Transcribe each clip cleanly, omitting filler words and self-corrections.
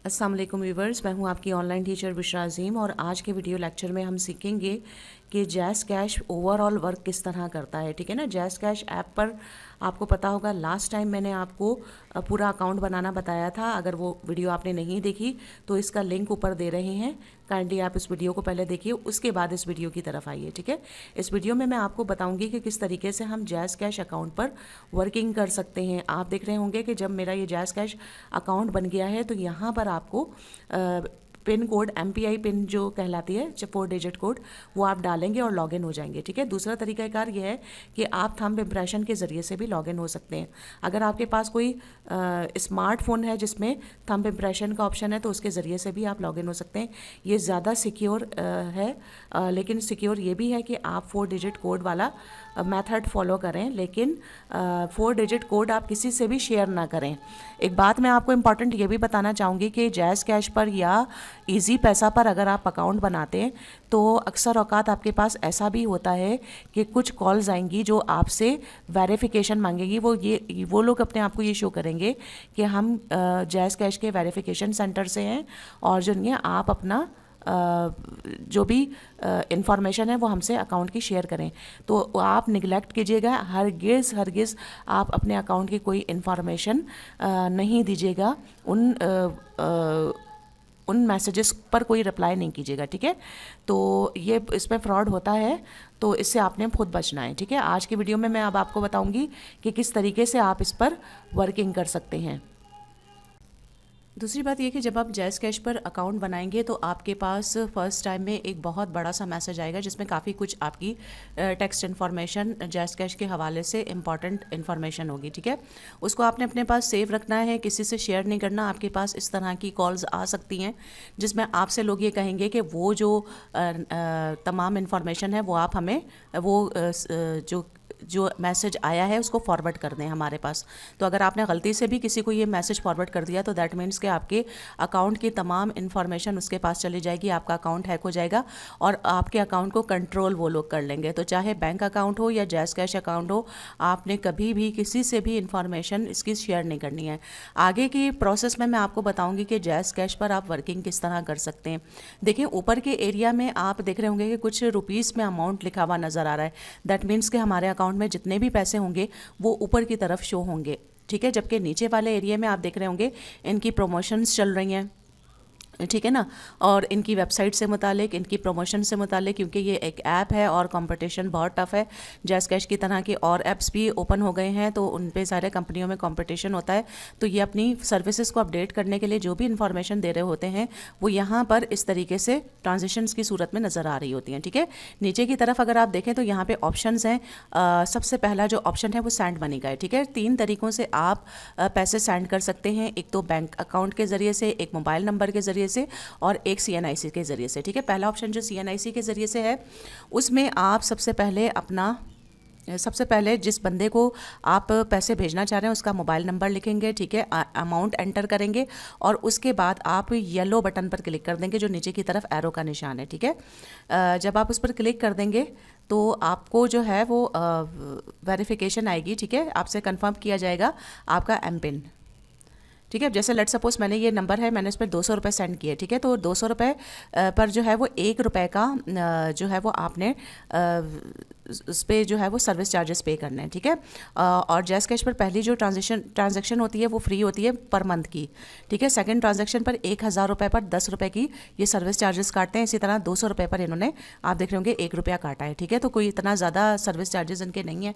अस्सलाम वालेकुम व्यूवर्स, मैं हूं आपकी ऑनलाइन टीचर बुशरा अज़ीम और आज के वीडियो लेक्चर में हम सीखेंगे कि जैज़ कैश ओवरऑल वर्क किस तरह करता है। ठीक है ना। जैज़ कैश ऐप पर आपको पता होगा लास्ट टाइम मैंने आपको पूरा अकाउंट बनाना बताया था। अगर वो वीडियो आपने नहीं देखी तो इसका लिंक ऊपर दे रहे हैं, काइंडली आप इस वीडियो को पहले देखिए, उसके बाद इस वीडियो की तरफ आइए। ठीक है। इस वीडियो में मैं आपको बताऊंगी कि किस तरीके से हम जैज़ कैश अकाउंट पर वर्किंग कर सकते हैं। आप देख रहे होंगे कि जब मेरा ये जैज़ कैश अकाउंट बन गया है तो यहाँ पर आपको पिन कोड MPI पिन जो कहलाती है 4 डिजिट कोड, वो आप डालेंगे और लॉगिन हो जाएंगे। ठीक है। दूसरा तरीकाकार ये है कि आप थंब इम्प्रेशन के ज़रिए से भी लॉगिन हो सकते हैं। अगर आपके पास कोई स्मार्टफोन है जिसमें थंब इम्प्रेशन का ऑप्शन है तो उसके ज़रिए से भी आप लॉगिन हो सकते हैं। ये ज़्यादा सिक्योर है, लेकिन सिक्योर ये भी है कि आप 4 डिजिट कोड वाला मेथड फॉलो करें, लेकिन 4 डिजिट कोड आप किसी से भी शेयर ना करें। एक बात मैं आपको इम्पॉर्टेंट ये भी बताना चाहूँगी कि जैज़ कैश पर या इजी पैसा पर अगर आप अकाउंट बनाते हैं तो अक्सर औकात आपके पास ऐसा भी होता है कि कुछ कॉल्स आएंगी जो आपसे वेरिफिकेशन मांगेगी। वो लोग अपने आप को ये शो करेंगे कि हम जैज़ कैश के वेरिफिकेशन सेंटर से हैं और जो नहीं है आप अपना जो भी इंफॉर्मेशन है वो हमसे अकाउंट की शेयर करें। तो आप निगलेक्ट कीजिएगा, हरगिज़ आप अपने अकाउंट की कोई इंफॉर्मेशन नहीं दीजिएगा। उन मैसेजेस पर कोई रिप्लाई नहीं कीजिएगा। ठीक है। तो ये इसमें फ्रॉड होता है, तो इससे आपने खुद बचना है। ठीक है। आज की वीडियो में मैं अब आपको बताऊंगी कि किस तरीके से आप इस पर वर्किंग कर सकते हैं। दूसरी बात ये कि जब आप जैज़ कैश पर अकाउंट बनाएंगे तो आपके पास फर्स्ट टाइम में एक बहुत बड़ा सा मैसेज आएगा जिसमें काफ़ी कुछ आपकी टेक्स्ट इन्फॉर्मेशन जैज़ कैश के हवाले से इंपॉर्टेंट इन्फॉर्मेशन होगी। ठीक है। उसको आपने अपने पास सेव रखना है, किसी से शेयर नहीं करना। आपके पास इस तरह की कॉल्स आ सकती हैं जिसमें आपसे लोग ये कहेंगे कि वो जो तमाम इन्फॉर्मेशन है वो आप हमें जो मैसेज आया है उसको फॉरवर्ड कर दें हमारे पास। तो अगर आपने गलती से भी किसी को ये मैसेज फॉरवर्ड कर दिया तो दैट मीन्स कि आपके अकाउंट की तमाम इन्फॉर्मेशन उसके पास चली जाएगी, आपका अकाउंट हैक हो जाएगा और आपके अकाउंट को कंट्रोल वो लोग कर लेंगे। तो चाहे बैंक अकाउंट हो या जैज़ कैश अकाउंट हो, आपने कभी भी किसी से भी इंफॉर्मेशन इसकी शेयर नहीं करनी है। आगे की प्रोसेस में मैं आपको बताऊँगी कि जैज़ कैश पर आप वर्किंग किस तरह कर सकते हैं। देखिए, ऊपर के एरिया में आप देख रहे होंगे कि कुछ रुपीज़ में अमाउंट लिखा हुआ नज़र आ रहा है। दैट मीन्स कि हमारे अकाउंट में जितने भी पैसे होंगे वो ऊपर की तरफ शो होंगे। ठीक है। जबकि नीचे वाले एरिया में आप देख रहे होंगे इनकी प्रमोशंस चल रही हैं। ठीक है ना। और इनकी वेबसाइट से मुतालिक, इनकी प्रमोशन से मुतालिक, क्योंकि ये एक ऐप है और कंपटीशन बहुत टफ है। जैज़ कैश की तरह के और ऐप्स भी ओपन हो गए हैं तो उन पे सारे कंपनियों में कंपटीशन होता है। तो ये अपनी सर्विसेज को अपडेट करने के लिए जो भी इंफॉर्मेशन दे रहे होते हैं वो यहाँ पर इस तरीके से ट्रांजेक्शन्स की सूरत में नज़र आ रही होती हैं। ठीक है। नीचे की तरफ अगर आप देखें तो यहाँ पे ऑप्शंस हैं। सबसे पहला जो ऑप्शन है वो सेंड मनी का है। ठीक है। 3 तरीक़ों से आप पैसे सेंड कर सकते हैं। एक तो बैंक अकाउंट के ज़रिए से, एक मोबाइल नंबर के ज़रिए से और एक CNIC के ज़रिए से। ठीक है। पहला ऑप्शन जो CNIC के ज़रिए से है उसमें आप सबसे पहले जिस बंदे को आप पैसे भेजना चाह रहे हैं उसका मोबाइल नंबर लिखेंगे। ठीक है। अमाउंट एंटर करेंगे और उसके बाद आप येलो बटन पर क्लिक कर देंगे जो नीचे की तरफ एरो का निशान है। ठीक है। जब आप उस पर क्लिक कर देंगे तो आपको जो है वो वेरिफिकेशन आएगी। ठीक है। आपसे कंफर्म किया जाएगा आपका MPIN। ठीक है। जैसे लेट सपोज मैंने ये नंबर है, मैंने इस पर 200 रुपये सेंड किए। ठीक है। तो 200 रुपये पर जो है वो 1 रुपये का जो है वो आपने उस पर जो है वो सर्विस चार्जेस पे करने हैं। ठीक है। और जैज़ कैश पर पहली जो ट्रांजैक्शन होती है वो फ्री होती है पर मंथ की। ठीक है। सेकंड ट्रांजैक्शन पर 1000 रुपये पर 10 रुपये की ये सर्विस चार्जेस काटते हैं। इसी तरह 200 रुपये पर इन्होंने, आप देख रहे होंगे, 1 रुपया काटा है। ठीक है। तो कोई इतना ज़्यादा सर्विस चार्जेस इनके नहीं है।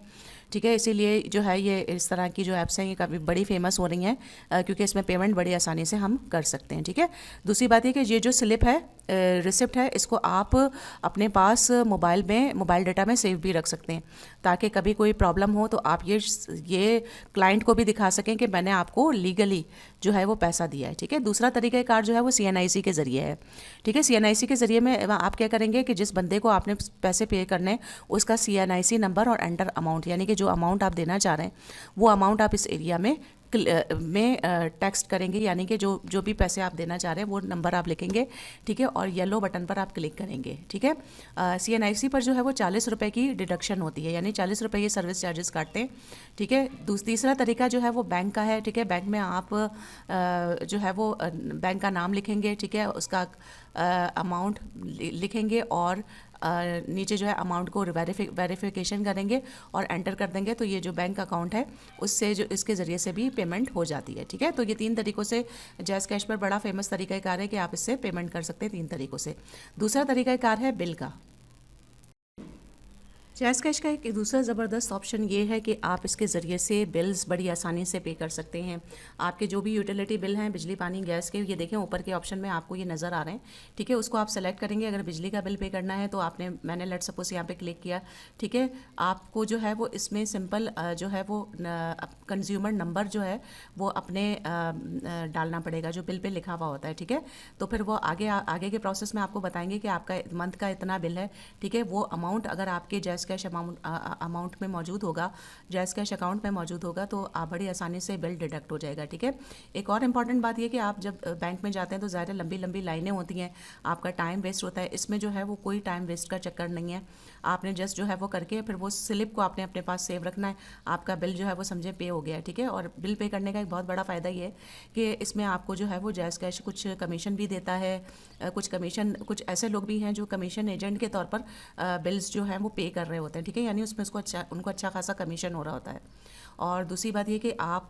ठीक है। इसीलिए जो है ये इस तरह की जो ऐप्स हैं ये काफ़ी बड़ी फेमस हो रही हैं क्योंकि इसमें पेमेंट बड़ी आसानी से हम कर सकते हैं। ठीक है। दूसरी बात ये कि ये जो स्लिप है, रिसिप्ट है, इसको आप अपने पास मोबाइल डाटा में सेव भी रख सकते हैं ताकि कभी कोई प्रॉब्लम हो तो आप ये क्लाइंट को भी दिखा सकें कि मैंने आपको लीगली जो है वो पैसा दिया है। ठीक है। दूसरा तरीक़ाकार जो है वो CNIC के ज़रिए है। ठीक है। CNIC के ज़रिए में आप क्या करेंगे कि जिस बंदे को आपने पैसे पे करने उसका CNIC नंबर और एंटर अमाउंट, यानी कि जो अमाउंट आप देना चाह रहे हैं वो अमाउंट आप इस एरिया में में टेक्स्ट करेंगे, यानी कि जो जो भी पैसे आप देना चाह रहे हैं वो नंबर आप लिखेंगे, ठीक है, और येलो बटन पर आप क्लिक करेंगे, ठीक है। CNIC पर जो है वो 40 रुपये की डिडक्शन होती है, यानी 40 रुपये ये सर्विस चार्जेस काटते हैं, ठीक है। तीसरा तरीका जो है वो बैंक का है, ठीक है। बैंक में आप जो है वो बैंक का नाम लिखेंगे, ठीक है, उसका अमाउंट लिखेंगे और नीचे जो है अमाउंट को वेरिफिकेशन करेंगे और एंटर कर देंगे, तो ये जो बैंक अकाउंट है उससे जो इसके ज़रिए से भी पेमेंट हो जाती है, ठीक है। तो ये 3 तरीक़ों से जैज़ कैश पर बड़ा फेमस तरीक़ाकार है कि आप इससे पेमेंट कर सकते हैं 3 तरीक़ों से। दूसरा तरीक़ाकार है बिल का। जैज़ कैश का एक दूसरा ज़बरदस्त ऑप्शन ये है कि आप इसके ज़रिए से बिल्स बड़ी आसानी से पे कर सकते हैं। आपके जो भी यूटिलिटी बिल हैं, बिजली पानी गैस के, ये देखें ऊपर के ऑप्शन में आपको ये नज़र आ रहे हैं, ठीक है। उसको आप सेलेक्ट करेंगे। अगर बिजली का बिल पे करना है तो मैंने लेट सपोज यहाँ पे क्लिक किया, ठीक है। आपको जो है वो इसमें सिंपल जो है वो कंज्यूमर नंबर जो है वो अपने डालना पड़ेगा जो बिल पे लिखा हुआ होता है, ठीक है। तो फिर वो आगे के प्रोसेस में आपको बताएंगे कि आपका मंथ का इतना बिल है, ठीक है। वो अमाउंट अगर आपके जैज़ कैश अमाउंट में मौजूद होगा, जैज़ कैश अकाउंट में मौजूद होगा, तो आप बड़ी आसानी से बिल डिडक्ट हो जाएगा, ठीक है। एक और इम्पॉर्टेंट बात ये कि आप जब बैंक में जाते हैं तो ज़्यादा लंबी लंबी लाइनें होती हैं, आपका टाइम वेस्ट होता है। इसमें जो है वो कोई टाइम वेस्ट का चक्कर नहीं है। आपने जस्ट जो है वो करके फिर वो स्लिप को आपने अपने पास सेव रखना है, आपका बिल जो है वो समझे पे हो गया, ठीक है। और बिल पे करने का एक बहुत बड़ा फ़ायदा ये है कि इसमें आपको जो है वो जैज़ कैश कुछ कमीशन भी देता है, कुछ ऐसे लोग भी हैं जो कमीशन एजेंट के तौर पर बिल्स जो हैं वो पे कर रहे होते हैं, ठीक है, यानी उसमें उनको अच्छा खासा कमीशन हो रहा होता है। और दूसरी बात ये कि आप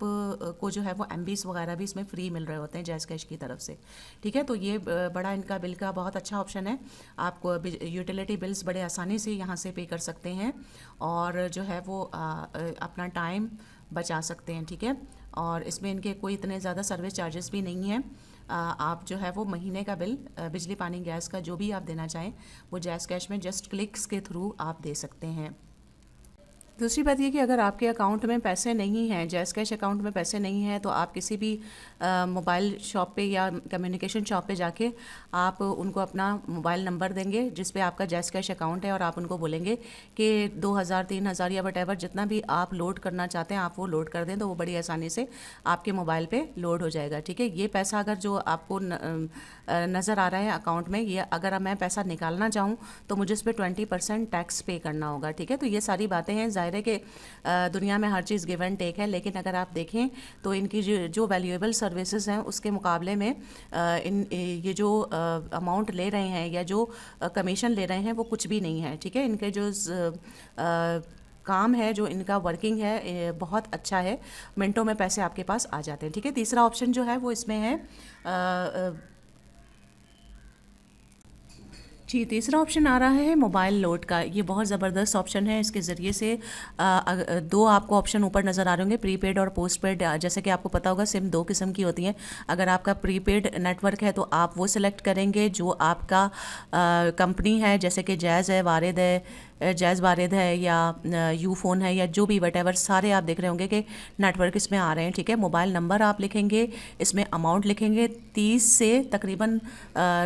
को जो है वो MBs वगैरह भी इसमें फ्री मिल रहे होते हैं जैज़ कैश की तरफ से, ठीक है। तो ये बड़ा इनका बिल का बहुत अच्छा ऑप्शन है। आपको यूटिलिटी बिल्स बड़े आसानी से यहाँ से पे कर सकते हैं और जो है वो अपना टाइम बचा सकते हैं, ठीक है। और इसमें इनके कोई इतने ज़्यादा सर्विस चार्जेस भी नहीं हैं। आप जो है वो महीने का बिल बिजली पानी गैस का जो भी आप देना चाहें वो जैज़ कैश में जस्ट क्लिक्स के थ्रू आप दे सकते हैं। दूसरी बात ये कि अगर आपके अकाउंट में पैसे नहीं हैं, जैज़ कैश अकाउंट में पैसे नहीं हैं, तो आप किसी भी मोबाइल शॉप पे या कम्युनिकेशन शॉप पे जाके आप उनको अपना मोबाइल नंबर देंगे जिस पे आपका जैज़ कैश अकाउंट है और आप उनको बोलेंगे कि 2000 3000 या वटेवर जितना भी आप लोड करना चाहते हैं आप वो लोड कर दें, तो वो बड़ी आसानी से आपके मोबाइल पे लोड हो जाएगा, ठीक है। ये पैसा अगर जो आपको नज़र आ रहा है अकाउंट में, ये अगर मैं पैसा निकालना चाहूँ तो मुझे इस पर 20% टैक्स पे करना होगा, ठीक है। तो ये सारी बातें हैं, ज़ाहिर है कि दुनिया में हर चीज़ गिव एंड टेक है, लेकिन अगर आप देखें तो इनकी जो वैल्यूएबल सर्विसेज हैं उसके मुकाबले में ये जो अमाउंट ले रहे हैं या जो कमीशन ले रहे हैं वो कुछ भी नहीं है, ठीक है। इनके जो काम है, जो इनका वर्किंग है बहुत अच्छा है, मिनटों में पैसे आपके पास आ जाते हैं, ठीक है। तीसरा ऑप्शन जो है वो इसमें है जी, तीसरा ऑप्शन आ रहा है मोबाइल लोड का। ये बहुत ज़बरदस्त ऑप्शन है। इसके ज़रिए से दो आपको ऑप्शन ऊपर नज़र आ रहे होंगे, प्रीपेड और पोस्टपेड। जैसे कि आपको पता होगा सिम 2 किस्म की होती हैं। अगर आपका प्रीपेड नेटवर्क है तो आप वो सिलेक्ट करेंगे जो आपका कंपनी है, जैसे कि जैज़ है, वारिद है, जैज़ वारिद है या यू फ़ोन है या जो भी वटेवर, सारे आप देख रहे होंगे कि नेटवर्क इसमें आ रहे हैं, ठीक है। मोबाइल नंबर आप लिखेंगे, इसमें अमाउंट लिखेंगे, 30 से तकरीबन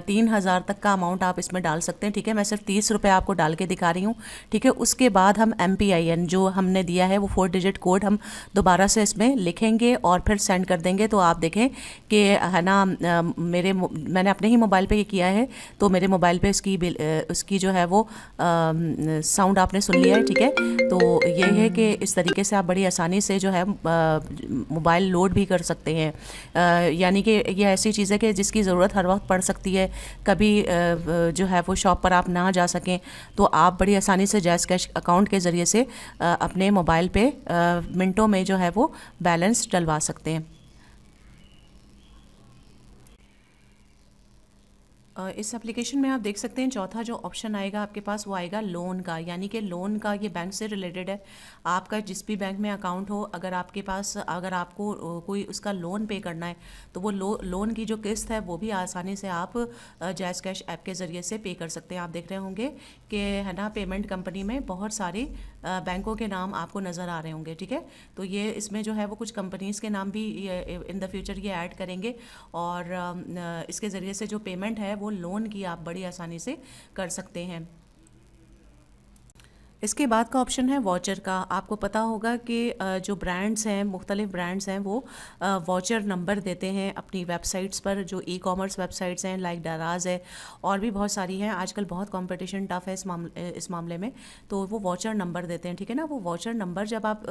3000 तक का अमाउंट आप इसमें डाल सकते हैं, ठीक है। मैं सिर्फ 30 रुपये आपको डाल के दिखा रही हूँ, ठीक है। उसके बाद हम MPIN जो हमने दिया है वो 4 डिजिट कोड हम दोबारा से इसमें लिखेंगे और फिर सेंड कर देंगे। तो आप देखें कि है ना, मैंने अपने ही मोबाइल पे ये किया है, तो मेरे मोबाइल पे उसकी जो है वो साउंड आपने सुन लिया है, ठीक है। तो ये है कि इस तरीके से आप बड़ी आसानी से जो है मोबाइल लोड भी कर सकते हैं। यानी कि ये ऐसी चीज़ है कि जिसकी ज़रूरत हर वक्त पड़ सकती है, कभी जो है वो शॉप पर आप ना जा सकें तो आप बड़ी आसानी से जैज़ कैश अकाउंट के ज़रिए से अपने मोबाइल पे मिनटों में जो है वो बैलेंस डलवा सकते हैं। इस एप्लीकेशन में आप देख सकते हैं चौथा जो ऑप्शन आएगा आपके पास वो आएगा लोन का, यानी कि लोन का ये बैंक से रिलेटेड है। आपका जिस भी बैंक में अकाउंट हो, अगर आपको कोई उसका लोन पे करना है तो वो लोन की जो किस्त है वो भी आसानी से आप जैज़ कैश ऐप के ज़रिए से पे कर सकते हैं। आप देख रहे होंगे कि है ना, पेमेंट कंपनी में बहुत सारी बैंकों के नाम आपको नज़र आ रहे होंगे, ठीक है। तो ये इसमें जो है वो कुछ कंपनीज़ के नाम भी इन द फ्यूचर ये ऐड करेंगे और इसके ज़रिए से जो पेमेंट है वो लोन की आप बड़ी आसानी से कर सकते हैं। इसके बाद का ऑप्शन है वॉचर का। आपको पता होगा कि जो ब्रांड्स हैं, मुख्तलिफ ब्रांड्स हैं, वो वॉचर नंबर देते हैं अपनी वेबसाइट्स पर, जो ई कॉमर्स वेबसाइट्स हैं लाइक दराज है और भी बहुत सारी हैं। आजकल बहुत कंपटीशन टफ है इस मामले में, तो वो वॉचर नंबर देते हैं, ठीक है ना। वो वॉचर नंबर जब आप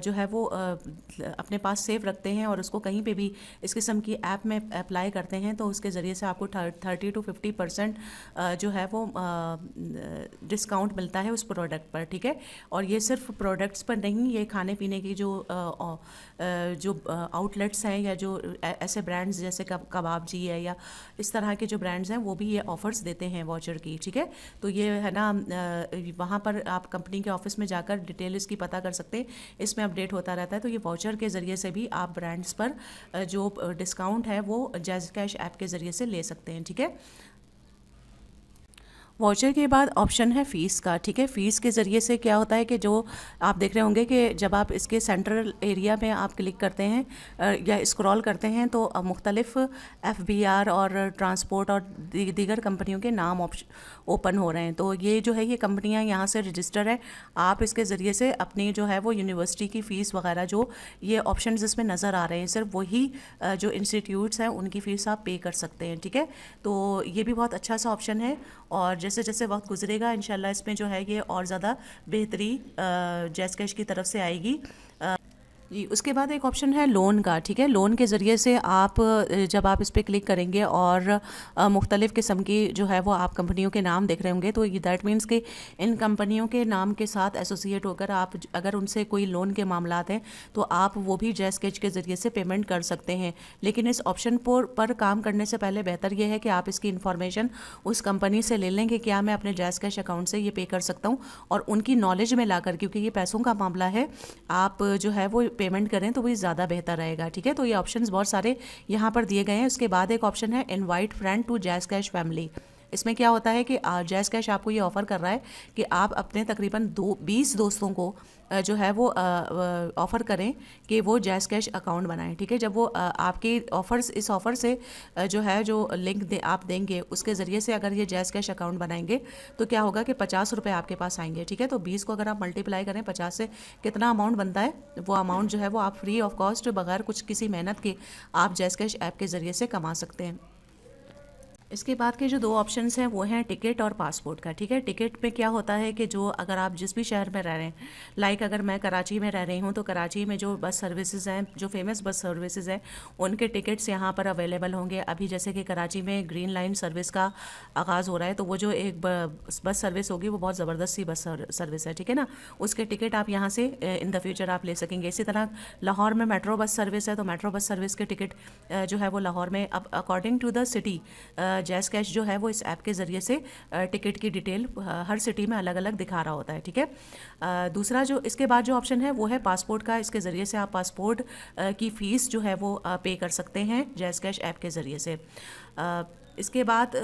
जो है वो अपने पास सेव रखते हैं और उसको कहीं पे भी इस किस्म की ऐप में अप्लाई करते हैं, तो उसके ज़रिए से आपको 30 to 50% जो है वो डिस्काउंट मिलता है उस प्रोडक्ट पर, ठीक है। और ये सिर्फ प्रोडक्ट्स पर नहीं, ये खाने पीने की जो आउटलेट्स हैं या जो ऐसे ब्रांड्स जैसे कबाब जी है या इस तरह के जो ब्रांड्स हैं, वो भी ये ऑफ़र्स देते हैं वॉचर की, ठीक है। तो ये है ना, वहाँ पर आप कंपनी के ऑफिस में जाकर डिटेल इसकी पता कर सकते हैं, इसमें अपडेट होता रहता है। तो ये वॉचर के ज़रिए से भी आप ब्रांड्स पर जो डिस्काउंट है वो जैज़ कैश ऐप के ज़रिए से ले सकते हैं, ठीक है। वाउचर के बाद ऑप्शन है फ़ीस का, ठीक है। फ़ीस के ज़रिए से क्या होता है कि जो आप देख रहे होंगे कि जब आप इसके सेंट्रल एरिया में आप क्लिक करते हैं या स्क्रॉल करते हैं, तो मुख्तलिफ FBR और ट्रांसपोर्ट और दीगर कंपनियों के नाम ओपन हो रहे हैं। तो ये जो है, ये कंपनियां यहाँ से रजिस्टर है। आप इसके ज़रिए से अपनी जो है वो यूनिवर्सिटी की फ़ीस वगैरह, जो ये ऑप्शन इसमें नज़र आ रहे हैं, सिर्फ वही जो इंस्टीट्यूट्स हैं उनकी फ़ीस आप पे कर सकते हैं, ठीक है। तो ये भी बहुत अच्छा सा ऑप्शन है, और जैसे जैसे वक्त गुजरेगा इंशाल्लाह इसमें जो है ये और ज़्यादा बेहतरी जैज़ कैश की तरफ से आएगी। जी, उसके बाद एक ऑप्शन है लोन का, ठीक है। लोन के ज़रिए से आप जब आप इस पर क्लिक करेंगे और मुख्तलिफ़ किस्म की जो है वो आप कंपनियों के नाम देख रहे होंगे, तो ये दैट मीन्स कि इन कंपनियों के नाम के साथ एसोसिएट होकर आप अगर उनसे कोई लोन के मामलात हैं, तो आप वो भी जैज़ कैश के ज़रिए से पेमेंट कर सकते हैं। लेकिन इस ऑप्शन पर काम करने से पहले बेहतर ये है कि आप इसकी इन्फॉर्मेशन उस कंपनी से ले लें कि क्या मैं अपने जैज़ कैश अकाउंट से ये पे कर सकता हूँ, और उनकी नॉलेज में लाकर, क्योंकि ये पैसों का मामला है, आप जो है वो पेमेंट करें तो वही ज़्यादा बेहतर रहेगा, ठीक है। तो ये ऑप्शंस बहुत सारे यहाँ पर दिए गए हैं। उसके बाद एक ऑप्शन है invite friend to Jazz Cash family. इसमें क्या होता है कि जैज़ कैश आपको ये ऑफ़र कर रहा है कि आप अपने तकरीबन 20 दोस्तों को जो है वो ऑफ़र करें कि वो जैज़ कैश अकाउंट बनाएं, ठीक है। जब वो आपके इस ऑफ़र से जो है जो लिंक आप देंगे, उसके ज़रिए से अगर ये जैज़ कैश अकाउंट बनाएंगे, तो क्या होगा कि 50 रुपये आपके पास आएंगे, ठीक है। तो 20 को अगर आप मल्टीप्लाई करें 50 से, कितना अमाउंट बनता है, वो अमाउंट जो है वो आप फ्री ऑफ कॉस्ट, बगैर कुछ किसी मेहनत के, आप जैज़ कैश ऐप के ज़रिए से कमा सकते हैं। इसके बाद के जो दो ऑप्शंस हैं वो हैं टिकट और पासपोर्ट का, ठीक है। टिकट में क्या होता है कि जो अगर आप जिस भी शहर में रह रहे हैं, लाइक अगर मैं कराची में रह रही हूँ, तो कराची में जो बस सर्विसेज हैं, जो फेमस बस सर्विसेज हैं, उनके टिकट्स यहाँ पर अवेलेबल होंगे। अभी जैसे कि कराची में ग्रीन लाइन सर्विस का आगाज़ हो रहा है, तो वो जो एक बस सर्विस होगी वो बहुत ज़बरदस्त सी बस सर्विस है, ठीक है ना। उसके टिकट आप यहाँ से इन द फ्यूचर आप ले सकेंगे। इसी तरह लाहौर में मेट्रो बस सर्विस है, तो मेट्रो बस सर्विस के टिकट जो है वो लाहौर में, अब according to the city, Jazz Cash जो है वो इस ऐप के ज़रिए से टिकट की डिटेल हर सिटी में अलग अलग दिखा रहा होता है, ठीक है। दूसरा जो इसके बाद जो ऑप्शन है वो है पासपोर्ट का। इसके ज़रिए से आप पासपोर्ट की फ़ीस जो है वो पे कर सकते हैं जैज़ कैश ऐप के ज़रिए से। इसके बाद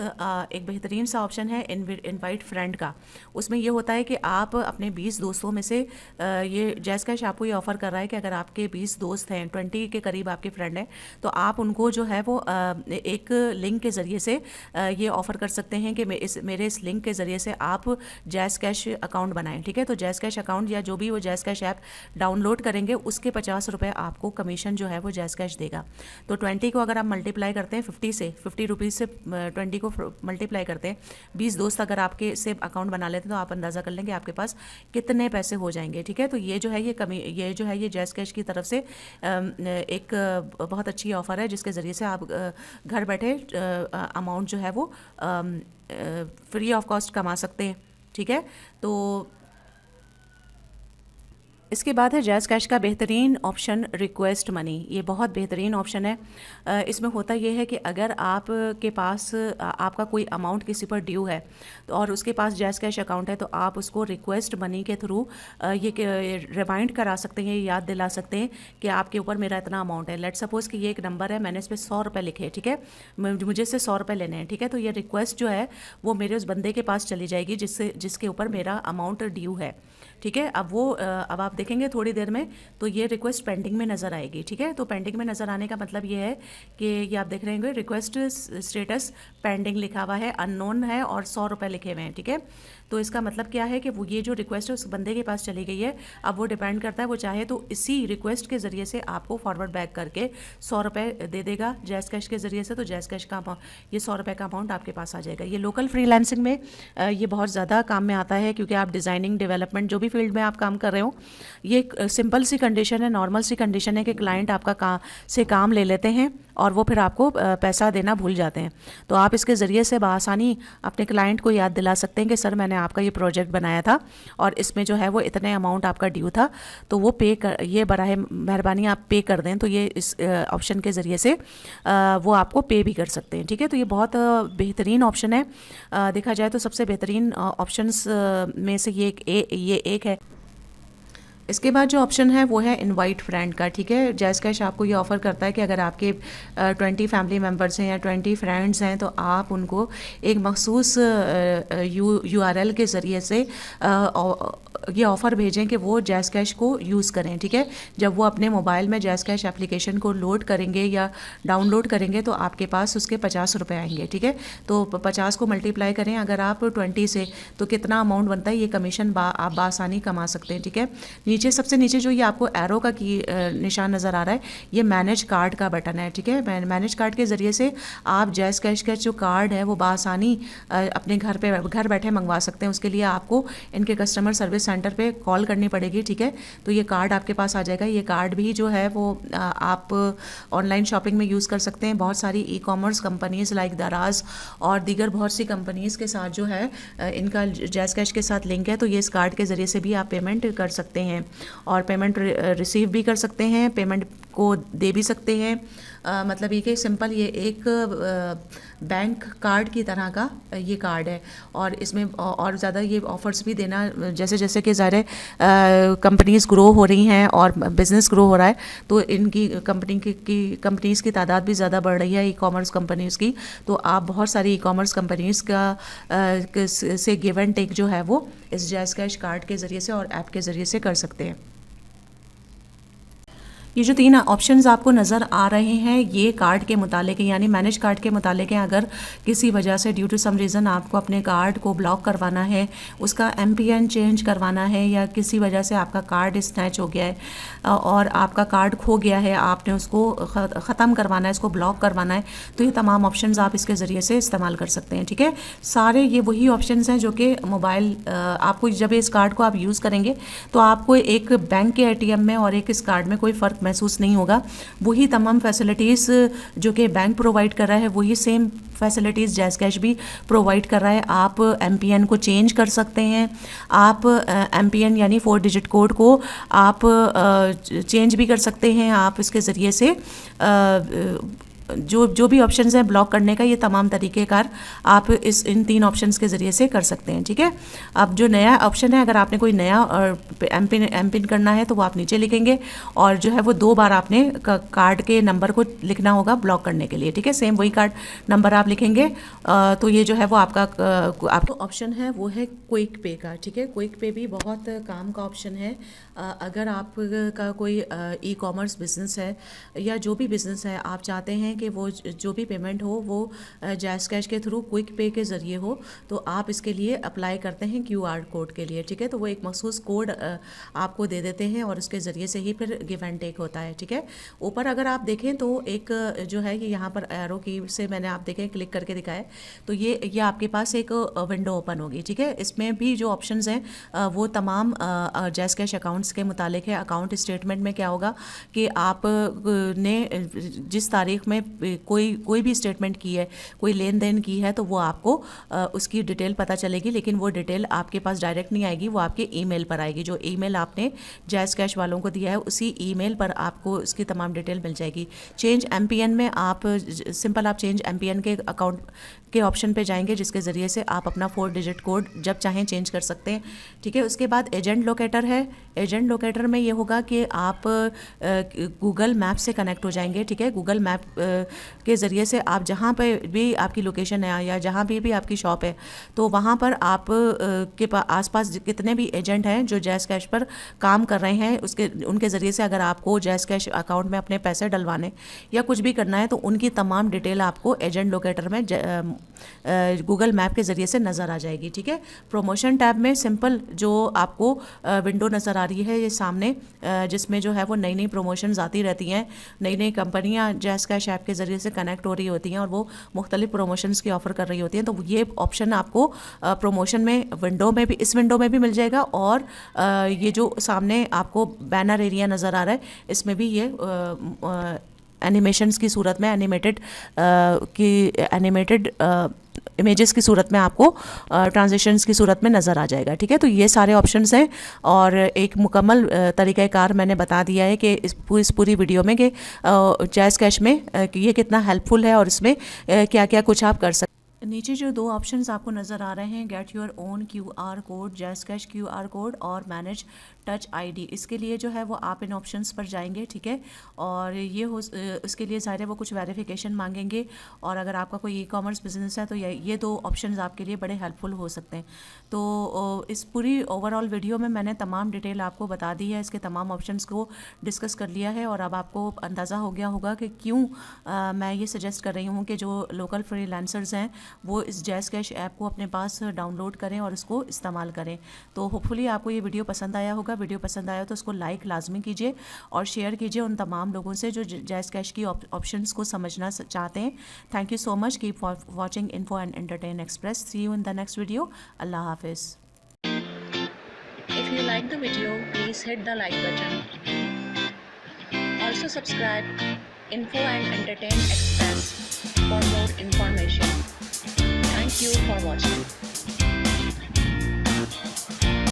एक बेहतरीन सा ऑप्शन है इनवाइट फ्रेंड का। उसमें ये होता है कि आप अपने 20 दोस्तों में से, ये जैज़ कैश आपको ये ऑफ़र कर रहा है कि अगर आपके 20 दोस्त हैं, 20 के करीब आपके फ्रेंड हैं, तो आप उनको जो है वो एक लिंक के ज़रिए से ये ऑफ़र कर सकते हैं कि मेरे इस लिंक के ज़रिए से आप जैज़ कैश अकाउंट बनाएं, ठीक है। तो जैज़ कैश अकाउंट या जो भी वो जैज़ कैश ऐप डाउनलोड करेंगे, उसके 50 रुपये आपको कमीशन जो है वो जैज़ कैश देगा। तो 20 को अगर आप मल्टीप्लाई करते हैं 50 रुपीज़ से 20 को मल्टीप्लाई करते हैं, 20 दोस्त अगर आपके से अकाउंट बना लेते हैं, तो आप अंदाज़ा कर लेंगे आपके पास कितने पैसे हो जाएंगे, ठीक है। तो ये जो है ये जो है ये जैज़ कैश की तरफ से एक बहुत अच्छी ऑफ़र है, जिसके ज़रिए से आप घर बैठे अमाउंट जो है वो फ्री ऑफ कॉस्ट कमा सकते हैं, ठीक है। तो इसके बाद है जैज़ कैश का बेहतरीन ऑप्शन रिक्वेस्ट मनी। ये बहुत बेहतरीन ऑप्शन है। इसमें होता ये है कि अगर आप के पास आपका कोई अमाउंट किसी पर ड्यू है, तो और उसके पास जैज़ कैश अकाउंट है, तो आप उसको रिक्वेस्ट मनी के थ्रू ये रिमाइंड करा सकते हैं, याद दिला सकते हैं कि आपके ऊपर मेरा इतना अमाउंट है। लेट सपोज़ कि ये एक नंबर है, मैंने इस पर 100 रुपये लिखे, ठीक है, मुझे इससे 100 रुपये लेने हैं, ठीक है। तो ये रिक्वेस्ट जो है वो मेरे उस बंदे के पास चली जाएगी जिसके ऊपर मेरा अमाउंट ड्यू है, ठीक है। अब आप देखेंगे थोड़ी देर में तो ये रिक्वेस्ट पेंडिंग में नज़र आएगी, ठीक है। तो पेंडिंग में नज़र आने का मतलब ये है कि ये आप देख रहे होंगे रिक्वेस्ट स्टेटस पेंडिंग लिखा हुआ है, अननोन है और 100 रुपये लिखे हुए हैं, ठीक है। तो इसका मतलब क्या है कि वो ये जो रिक्वेस्ट है उस बंदे के पास चली गई है। अब वो डिपेंड करता है, वो चाहे तो इसी रिक्वेस्ट के ज़रिए से आपको फॉरवर्ड बैक करके 100 रुपये दे देगा जैज़ कैश के ज़रिए से, तो जैज़ कैश का ये 100 रुपये का अमाउंट आपके पास आ जाएगा। ये लोकल फ्रीलांसिंग में ये बहुत ज़्यादा काम में आता है, क्योंकि आप डिज़ाइनिंग, डेवलपमेंट, जो भी फील्ड में आप काम कर रहे हो, ये एक सिंपल सी कंडीशन है, नॉर्मल सी कंडीशन है कि क्लाइंट आपका से काम ले लेते हैं और वो फिर आपको पैसा देना भूल जाते हैं। तो आप इसके ज़रिए से बआसानी अपने क्लाइंट को याद दिला सकते हैं कि सर मैंने आपका ये प्रोजेक्ट बनाया था और इसमें जो है वो इतने अमाउंट आपका ड्यू था, तो वो ये बराए मेहरबानी आप पे कर दें। तो ये इस ऑप्शन के ज़रिए से वो आपको पे भी कर सकते हैं, ठीक है। तो ये बहुत बेहतरीन ऑप्शन है, देखा जाए तो सबसे बेहतरीन ऑप्शंस में से ये एक है। इसके बाद जो ऑप्शन है वो है इनवाइट फ्रेंड का, ठीक है। जैज़ कैश आपको ये ऑफ़र करता है कि अगर आपके 20 फैमिली मेम्बर्स हैं या 20 फ्रेंड्स हैं तो आप उनको एक मखसूस URL के ज़रिए से ये ऑफ़र भेजें कि वो जैज़ कैश को यूज़ करें, ठीक है। जब वो अपने मोबाइल में जैज़ कैश एप्लीकेशन को लोड करेंगे या डाउनलोड करेंगे तो आपके पास उसके 50 रुपये आएंगे, ठीक है। तो 50 को मल्टीप्लाई करें अगर आप 20 से, तो कितना अमाउंट बनता है, ये कमीशन आप बासानी कमा सकते हैं, ठीक है। नीचे सबसे नीचे जो ये आपको एरो का निशान नज़र आ रहा है, ये मैनेज कार्ड का बटन है, ठीक है। मैनेज कार्ड के ज़रिए से आप जैज़ कैश का जो कार्ड है वो बासानी अपने घर बैठे मंगवा सकते हैं। उसके लिए आपको इनके कस्टमर सर्विस सेंटर पे कॉल करनी पड़ेगी, ठीक है। तो ये कार्ड आपके पास आ जाएगा। ये कार्ड भी जो है वो आप ऑनलाइन शॉपिंग में यूज़ कर सकते हैं। बहुत सारी ई-कॉमर्स कंपनीज़ लाइक दराज और दीगर बहुत सी कंपनीज़ के साथ जो है इनका जैज़ कैश के साथ लिंक है, तो ये इस कार्ड के ज़रिए से भी आप पेमेंट कर सकते हैं और पेमेंट रिसीव भी कर सकते हैं, पेमेंट को दे भी सकते हैं। मतलब ये कि सिंपल ये एक बैंक कार्ड की तरह का ये कार्ड है और इसमें और ज़्यादा ये ऑफ़र्स भी देना, जैसे जैसे कि ज़ाहिर है कंपनीज़ ग्रो हो रही हैं और बिज़नेस ग्रो हो रहा है, तो इनकी कंपनीज़ की तादाद भी ज़्यादा बढ़ रही है, ई-कॉमर्स कंपनीज़ की। तो आप बहुत सारी ई-कॉमर्स कंपनीज़ का से गिव एंड टेक जो है वो इस जैज़ कैश कार्ड के ज़रिए से और ऐप के ज़रिए से कर सकते हैं। ये जो 3 ऑप्शंस आपको नज़र आ रहे हैं ये कार्ड के मुतालिक है, यानी मैनेज कार्ड के मुतालिक है। अगर किसी वजह से ड्यू टू सम रीज़न आपको अपने कार्ड को ब्लॉक करवाना है, उसका MPN चेंज करवाना है, या किसी वजह से आपका कार्ड स्नैच हो गया है और आपका कार्ड खो गया है, आपने उसको ख़त्म करवाना है, इसको ब्लॉक करवाना है, तो ये तमाम ऑप्शंस आप इसके ज़रिए से इस्तेमाल कर सकते हैं, ठीक है। सारे ये वही ऑप्शंस हैं जो कि मोबाइल आपको जब इस कार्ड को आप यूज़ करेंगे तो आपको एक बैंक के ATM में और एक इस कार्ड में कोई फ़र्क महसूस नहीं होगा। वही तमाम फैसिलिटीज़ जो कि बैंक प्रोवाइड कर रहा है वही सेम फैसिलिटीज़ जैज़ कैश भी प्रोवाइड कर रहा है। आप MPN को चेंज कर सकते हैं, आप MPN यानी 4 डिजिट कोड को आप चेंज भी कर सकते हैं। आप इसके ज़रिए से जो भी ऑप्शंस हैं ब्लॉक करने का, ये तमाम तरीक़ेकार आप इन 3 ऑप्शंस के ज़रिए से कर सकते हैं, ठीक है। अब जो नया ऑप्शन है, अगर आपने कोई नया MPN करना है तो वो आप नीचे लिखेंगे और जो है वो 2 बार आपने कार्ड के नंबर को लिखना होगा ब्लॉक करने के लिए, ठीक है। सेम वही कार्ड नंबर आप लिखेंगे। तो ये जो है वो आपका ऑप्शन है वो है क्विक पे का, ठीक है। क्विक पे भी बहुत काम का ऑप्शन है। अगर आपका कोई ई-कॉमर्स बिज़नेस है या जो भी बिज़नेस है, आप चाहते हैं कि वो जो भी पेमेंट हो वो जैज़ कैश के थ्रू क्विक पे के ज़रिए हो, तो आप इसके लिए अप्लाई करते हैं QR कोड के लिए, ठीक है। तो वो एक मखसूस कोड आपको दे देते हैं और उसके ज़रिए से ही फिर गिव एंड टेक होता है, ठीक है। ऊपर अगर आप देखें तो एक जो है कि यहाँ पर एरो की से मैंने आप देखें क्लिक करके दिखाया, तो ये आपके पास एक विंडो ओपन होगी, ठीक है। इसमें भी जो ऑप्शंस हैं वो तमाम जैज़ कैश अकाउंट्स के मुतालिक है। अकाउंट स्टेटमेंट में क्या होगा कि आप ने जिस तारीख में कोई भी स्टेटमेंट की है, कोई लेन देन की है, तो वो आपको उसकी डिटेल पता चलेगी, लेकिन वो डिटेल आपके पास डायरेक्ट नहीं आएगी, वो आपके ईमेल पर आएगी। जो ईमेल आपने जैज़ कैश वालों को दिया है उसी ईमेल पर आपको उसकी तमाम डिटेल मिल जाएगी। चेंज MPN में आप सिंपल आप चेंज MPN के अकाउंट के ऑप्शन पे जाएंगे, जिसके ज़रिए से आप अपना 4 डिजिट कोड जब चाहें चेंज कर सकते हैं, ठीक है। उसके बाद एजेंट लोकेटर है। एजेंट लोकेटर में ये होगा कि आप गूगल मैप से कनेक्ट हो जाएंगे, ठीक है। गूगल मैप के ज़रिए से आप जहाँ पे भी आपकी लोकेशन है या जहाँ भी आपकी शॉप है, तो वहाँ पर आप के आसपास कितने भी एजेंट हैं जो जैज़ कैश पर काम कर रहे हैं, उनके ज़रिए से अगर आपको जैज़ कैश अकाउंट में अपने पैसे डलवाने या कुछ भी करना है, तो उनकी तमाम डिटेल आपको एजेंट लोकेटर में गूगल मैप के ज़रिए से नज़र आ जाएगी। ठीक है, प्रमोशन टैब में सिंपल जो आपको विंडो नज़र आ रही है ये सामने, जिसमें जो है वो नई नई प्रमोशंस आती रहती हैं, नई नई कंपनियां जैज़ कैश ऐप के ज़रिए से कनेक्ट हो रही होती हैं और वो मुख्तलिफ प्रमोशंस की ऑफ़र कर रही होती हैं। तो ये ऑप्शन आपको प्रमोशन में इस विंडो में भी मिल जाएगा, और ये जो सामने आपको बैनर एरिया नज़र आ रहा है, इसमें भी ये एनिमेशंस की सूरत में एनिमेटेड इमेजेस की सूरत में आपको ट्रांजिशंस की सूरत में नज़र आ जाएगा। ठीक है, तो ये सारे ऑप्शंस हैं और एक मुकम्मल तरीक़ाकार मैंने बता दिया है कि इस पूरी वीडियो में कि जैज़ कैश में ये कितना हेल्पफुल है और इसमें क्या क्या कुछ आप कर सकते हैं। नीचे जो दो ऑप्शंस आपको नज़र आ रहे हैं, get your own QR code, jazz cash QR code और मैनेज टच ID, इसके लिए जो है वो आप इन ऑप्शंस पर जाएंगे। ठीक है, और इसके लिए ज़ाहिर है वो कुछ वेरिफिकेशन मांगेंगे, और अगर आपका कोई ई-कॉमर्स बिजनेस है तो ये दो ऑप्शंस आपके लिए बड़े हेल्पफुल हो सकते हैं। तो इस पूरी ओवरऑल वीडियो में मैंने तमाम डिटेल आपको बता दी है, इसके तमाम ऑप्शंस को डिस्कस कर लिया है, और अब आपको अंदाज़ा हो गया होगा कि क्यों मैं ये सजेस्ट कर रही हूँ कि जो लोकल फ्रीलांसर्स हैं वो इस जैज़ कैश ऐप को अपने पास डाउनलोड करें और इसको इस्तेमाल करें। तो होपफुली आपको ये वीडियो पसंद आया होगा। वीडियो पसंद आया तो उसको लाइक लाजमी कीजिए और शेयर कीजिए उन तमाम लोगों से जो जैज़ कैश की ऑप्शंस को समझना चाहते हैं। Thank you so much, keep watching info and entertain express. See you in the next video. अल्लाह हाफिज़। If you like the video, please hit the like button. Also subscribe Info and Entertain Express for more information. Thank you for watching.